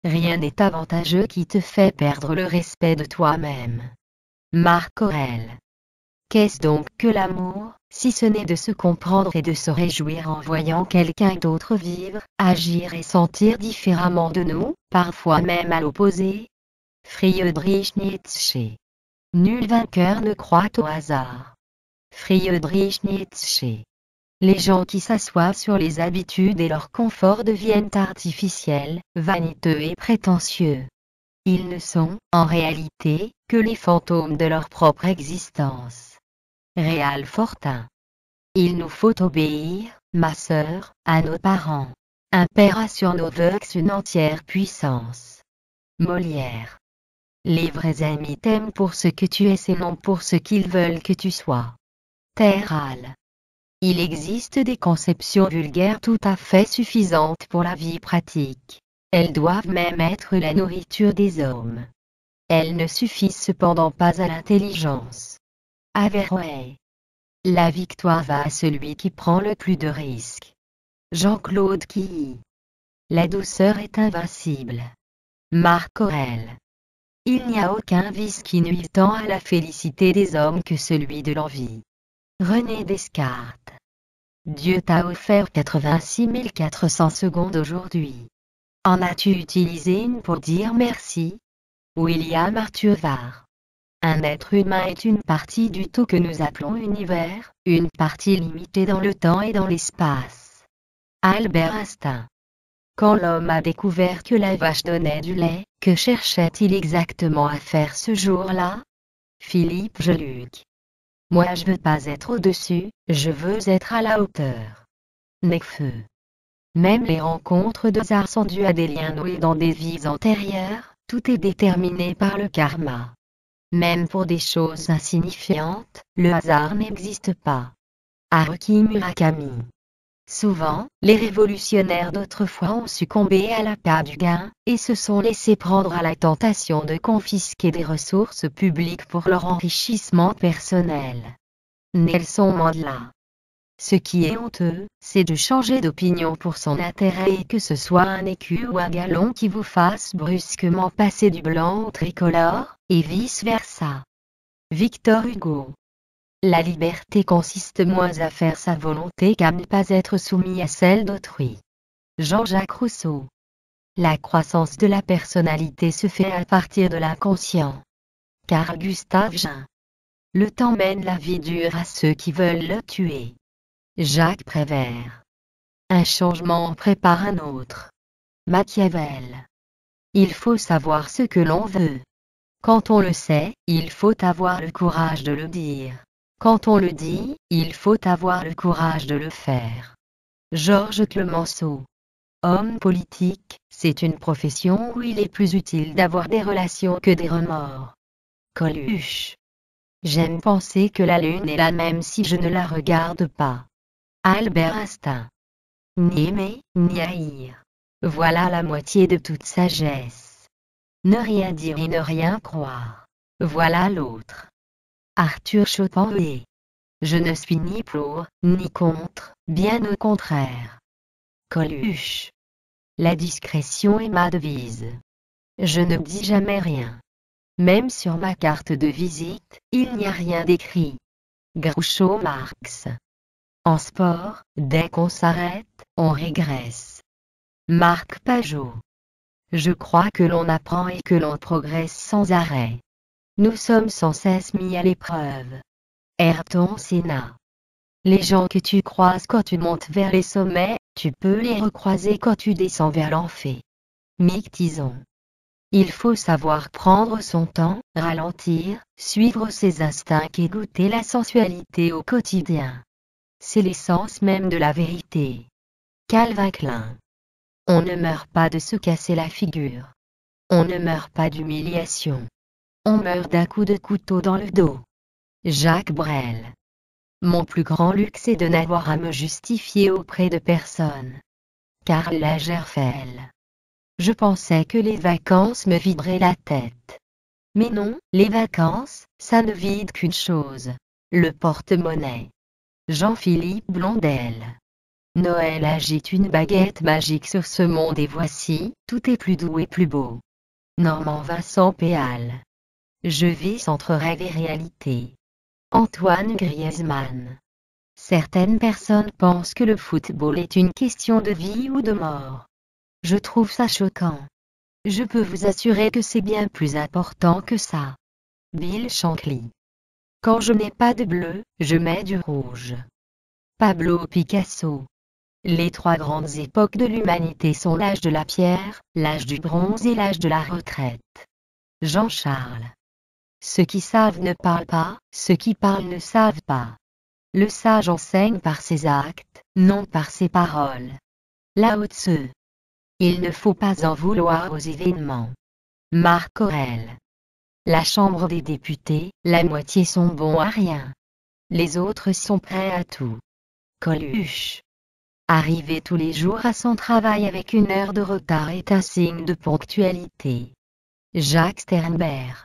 Rien n'est avantageux qui te fait perdre le respect de toi-même. Marc Aurèle. Qu'est-ce donc que l'amour, si ce n'est de se comprendre et de se réjouir en voyant quelqu'un d'autre vivre, agir et sentir différemment de nous, parfois même à l'opposé? Friedrich Nietzsche. Nul vainqueur ne croit au hasard. Friedrich Nietzsche. Les gens qui s'assoient sur les habitudes et leur confort deviennent artificiels, vaniteux et prétentieux. Ils ne sont, en réalité, que les fantômes de leur propre existence. Réal Fortin. Il nous faut obéir, ma sœur, à nos parents. Un père a sur nos vœux une entière puissance. Molière. Les vrais amis t'aiment pour ce que tu es et non pour ce qu'ils veulent que tu sois. Terral. Il existe des conceptions vulgaires tout à fait suffisantes pour la vie pratique. Elles doivent même être la nourriture des hommes. Elles ne suffisent cependant pas à l'intelligence. Averroès. La victoire va à celui qui prend le plus de risques. Jean-Claude Quilly. La douceur est invincible. Marc Aurèle. Il n'y a aucun vice qui nuise tant à la félicité des hommes que celui de l'envie. René Descartes. Dieu t'a offert 86 400 secondes aujourd'hui. En as-tu utilisé une pour dire merci? William Arthur-Var. Un être humain est une partie du tout que nous appelons univers, une partie limitée dans le temps et dans l'espace. Albert Einstein. Quand l'homme a découvert que la vache donnait du lait, que cherchait-il exactement à faire ce jour-là? Philippe Geluc. Moi je veux pas être au-dessus, je veux être à la hauteur. Nekfeu. Même les rencontres de hasard sont dues à des liens noués dans des vies antérieures, tout est déterminé par le karma. Même pour des choses insignifiantes, le hasard n'existe pas. Haruki Murakami. Souvent, les révolutionnaires d'autrefois ont succombé à l'appât du gain, et se sont laissés prendre à la tentation de confisquer des ressources publiques pour leur enrichissement personnel. Nelson Mandela. Ce qui est honteux, c'est de changer d'opinion pour son intérêt et que ce soit un écu ou un galon qui vous fasse brusquement passer du blanc au tricolore, et vice-versa. Victor Hugo. La liberté consiste moins à faire sa volonté qu'à ne pas être soumis à celle d'autrui. Jean-Jacques Rousseau. La croissance de la personnalité se fait à partir de l'inconscient. Carl Gustave Jung. Le temps mène la vie dure à ceux qui veulent le tuer. Jacques Prévert. Un changement en prépare un autre. Machiavel. Il faut savoir ce que l'on veut. Quand on le sait, il faut avoir le courage de le dire. Quand on le dit, il faut avoir le courage de le faire. Georges Clemenceau. Homme politique, c'est une profession où il est plus utile d'avoir des relations que des remords. Coluche. J'aime penser que la lune est là même si je ne la regarde pas. Albert Einstein. Ni aimer, ni haïr. Voilà la moitié de toute sagesse. Ne rien dire et ne rien croire. Voilà l'autre. Arthur Schopenhauer. Je ne suis ni pour, ni contre, bien au contraire. Coluche. La discrétion est ma devise. Je ne dis jamais rien. Même sur ma carte de visite, il n'y a rien d'écrit. Groucho Marx. En sport, dès qu'on s'arrête, on régresse. Marc Pajot. Je crois que l'on apprend et que l'on progresse sans arrêt. Nous sommes sans cesse mis à l'épreuve. Ayrton Senna. Les gens que tu croises quand tu montes vers les sommets, tu peux les recroiser quand tu descends vers l'enfer. Mick Tyson. Il faut savoir prendre son temps, ralentir, suivre ses instincts et goûter la sensualité au quotidien. C'est l'essence même de la vérité. Calvin Klein. On ne meurt pas de se casser la figure. On ne meurt pas d'humiliation. On meurt d'un coup de couteau dans le dos. Jacques Brel. Mon plus grand luxe est de n'avoir à me justifier auprès de personne. Karl Lagerfeld. Je pensais que les vacances me videraient la tête. Mais non, les vacances, ça ne vide qu'une chose. Le porte-monnaie. Jean-Philippe Blondel. Noël agite une baguette magique sur ce monde et voici, tout est plus doux et plus beau. Normand Vincent Péal. Je vis entre rêve et réalité. Antoine Griezmann. Certaines personnes pensent que le football est une question de vie ou de mort. Je trouve ça choquant. Je peux vous assurer que c'est bien plus important que ça. Bill Shankly. Quand je n'ai pas de bleu, je mets du rouge. Pablo Picasso. Les trois grandes époques de l'humanité sont l'âge de la pierre, l'âge du bronze et l'âge de la retraite. Jean Charles. Ceux qui savent ne parlent pas, ceux qui parlent ne savent pas. Le sage enseigne par ses actes, non par ses paroles. Lao Tse. Il ne faut pas en vouloir aux événements. Marc Aurèle. La Chambre des députés, la moitié sont bons à rien. Les autres sont prêts à tout. Coluche. Arriver tous les jours à son travail avec 1 heure de retard est un signe de ponctualité. Jacques Sternberg.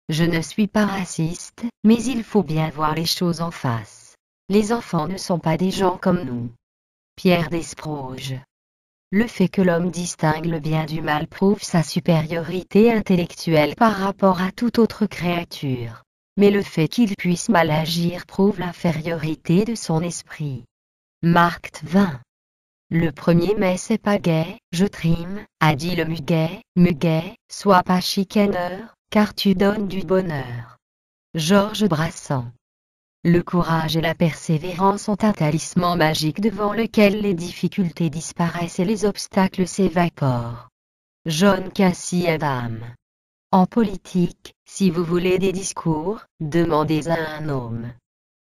Je ne suis pas raciste, mais il faut bien voir les choses en face. Les enfants ne sont pas des gens comme nous. Pierre Desproges. Le fait que l'homme distingue le bien du mal prouve sa supériorité intellectuelle par rapport à toute autre créature. Mais le fait qu'il puisse mal agir prouve l'infériorité de son esprit. Mark Twain. Le 1er mai c'est pas gai, je trime, a dit le muguet, sois pas chicaneur, car tu donnes du bonheur. Georges Brassens. Le courage et la persévérance sont un talisman magique devant lequel les difficultés disparaissent et les obstacles s'évaporent. John Quincy Adams. En politique, si vous voulez des discours, demandez à un homme.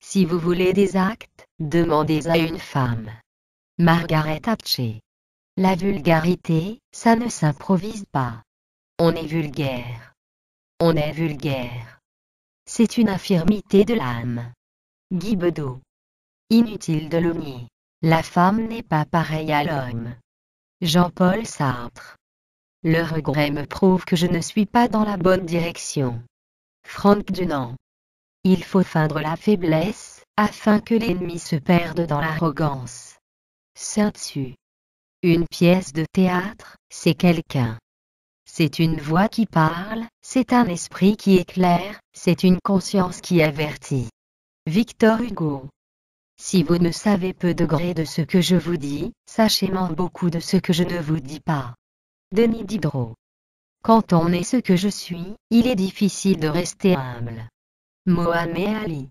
Si vous voulez des actes, demandez à une femme. Margaret Thatcher. La vulgarité, ça ne s'improvise pas. On est vulgaire. On est vulgaire. C'est une infirmité de l'âme. Guy Bedos. Inutile de le nier. La femme n'est pas pareille à l'homme. Jean-Paul Sartre. Le regret me prouve que je ne suis pas dans la bonne direction. Franck Dunant. Il faut feindre la faiblesse, afin que l'ennemi se perde dans l'arrogance. Saint-Tzu. Une pièce de théâtre, c'est quelqu'un. C'est une voix qui parle, c'est un esprit qui éclaire, c'est une conscience qui avertit. Victor Hugo. Si vous ne savez peu de gré de ce que je vous dis, sachez-en beaucoup de ce que je ne vous dis pas. Denis Diderot. Quand on est ce que je suis, il est difficile de rester humble. Mohamed Ali.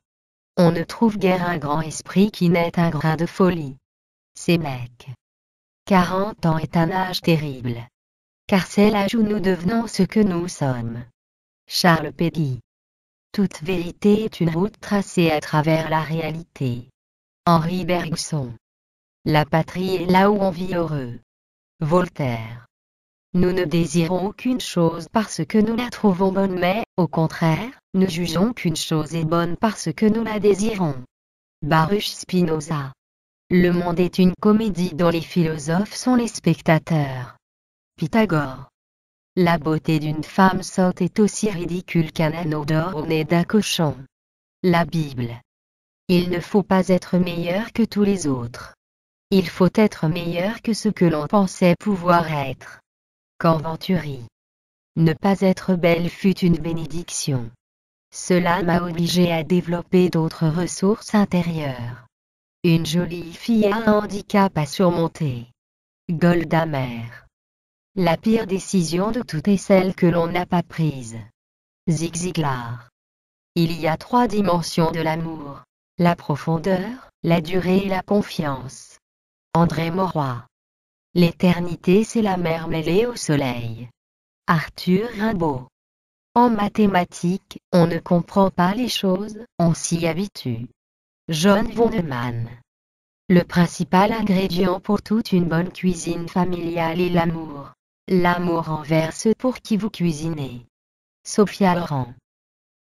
On ne trouve guère un grand esprit qui n'ait un grain de folie. Sénèque. 40 ans est un âge terrible. Car c'est l'âge où nous devenons ce que nous sommes. Charles Péguy. Toute vérité est une route tracée à travers la réalité. Henri Bergson. La patrie est là où on vit heureux. Voltaire. Nous ne désirons aucune chose parce que nous la trouvons bonne, mais, au contraire, nous jugeons qu'une chose est bonne parce que nous la désirons. Baruch Spinoza. Le monde est une comédie dont les philosophes sont les spectateurs. Pythagore. La beauté d'une femme sotte est aussi ridicule qu'un anneau d'or au nez d'un cochon. La Bible. Il ne faut pas être meilleur que tous les autres. Il faut être meilleur que ce que l'on pensait pouvoir être. Quand Venturi. Ne pas être belle fut une bénédiction. Cela m'a obligé à développer d'autres ressources intérieures. Une jolie fille a un handicap à surmonter. Golda Meir. La pire décision de toutes est celle que l'on n'a pas prise. Zig Ziglar. Il y a 3 dimensions de l'amour. La profondeur, la durée et la confiance. André Mauroy. L'éternité c'est la mer mêlée au soleil. Arthur Rimbaud. En mathématiques, on ne comprend pas les choses, on s'y habitue. John Vonneman. Le principal ingrédient pour toute une bonne cuisine familiale est l'amour. L'amour envers ceux pour qui vous cuisinez. Sophia Loren.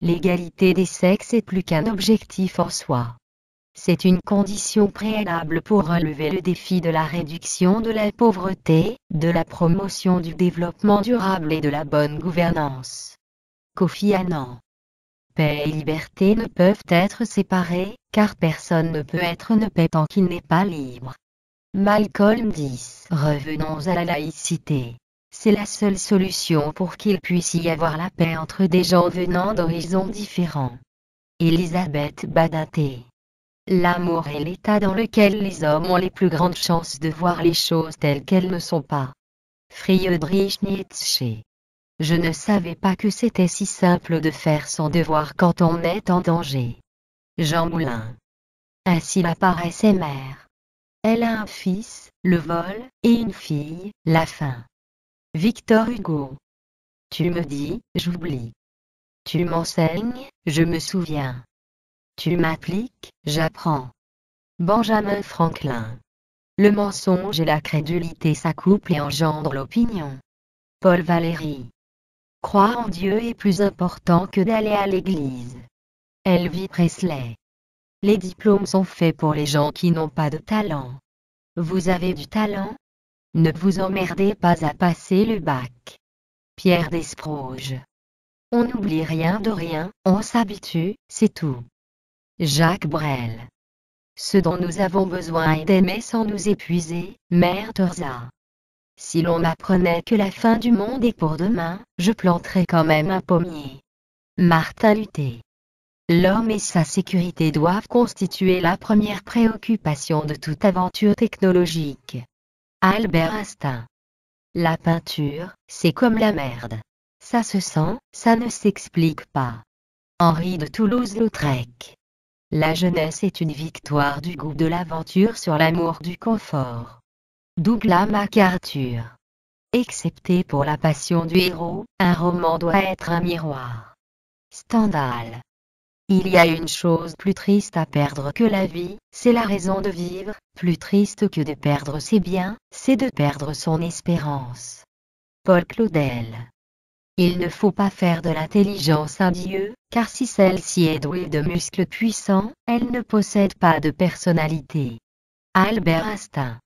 L'égalité des sexes est plus qu'un objectif en soi. C'est une condition préalable pour relever le défi de la réduction de la pauvreté, de la promotion du développement durable et de la bonne gouvernance. Kofi Annan. Paix et liberté ne peuvent être séparées, car personne ne peut être ne paix tant qu'il n'est pas libre. Malcolm X. Revenons à la laïcité. C'est la seule solution pour qu'il puisse y avoir la paix entre des gens venant d'horizons différents. Elisabeth Badinter. L'amour est l'état dans lequel les hommes ont les plus grandes chances de voir les choses telles qu'elles ne sont pas. Friedrich Nietzsche. Je ne savais pas que c'était si simple de faire son devoir quand on est en danger. Jean Moulin. Ainsi la paresse est mère. Elle a un fils, le vol, et une fille, la faim. Victor Hugo. Tu me dis, j'oublie. Tu m'enseignes, je me souviens. Tu m'appliques, j'apprends. Benjamin Franklin. Le mensonge et la crédulité s'accouplent et engendrent l'opinion. Paul Valéry. Croire en Dieu est plus important que d'aller à l'église. Elvis Presley. Les diplômes sont faits pour les gens qui n'ont pas de talent. Vous avez du talent? Ne vous emmerdez pas à passer le bac. Pierre Desproges. On n'oublie rien de rien, on s'habitue, c'est tout. Jacques Brel. Ce dont nous avons besoin est d'aimer sans nous épuiser, Mère Teresa. Si l'on m'apprenait que la fin du monde est pour demain, je planterais quand même un pommier. Martin Luther. L'homme et sa sécurité doivent constituer la première préoccupation de toute aventure technologique. Albert Einstein. La peinture, c'est comme la merde. Ça se sent, ça ne s'explique pas. Henri de Toulouse-Lautrec. La jeunesse est une victoire du goût de l'aventure sur l'amour du confort. Douglas MacArthur. Excepté pour la passion du héros, un roman doit être un miroir. Stendhal. Il y a une chose plus triste à perdre que la vie, c'est la raison de vivre, plus triste que de perdre ses biens, c'est de perdre son espérance. Paul Claudel. Il ne faut pas faire de l'intelligence un dieu, car si celle-ci est douée de muscles puissants, elle ne possède pas de personnalité. Albert Einstein.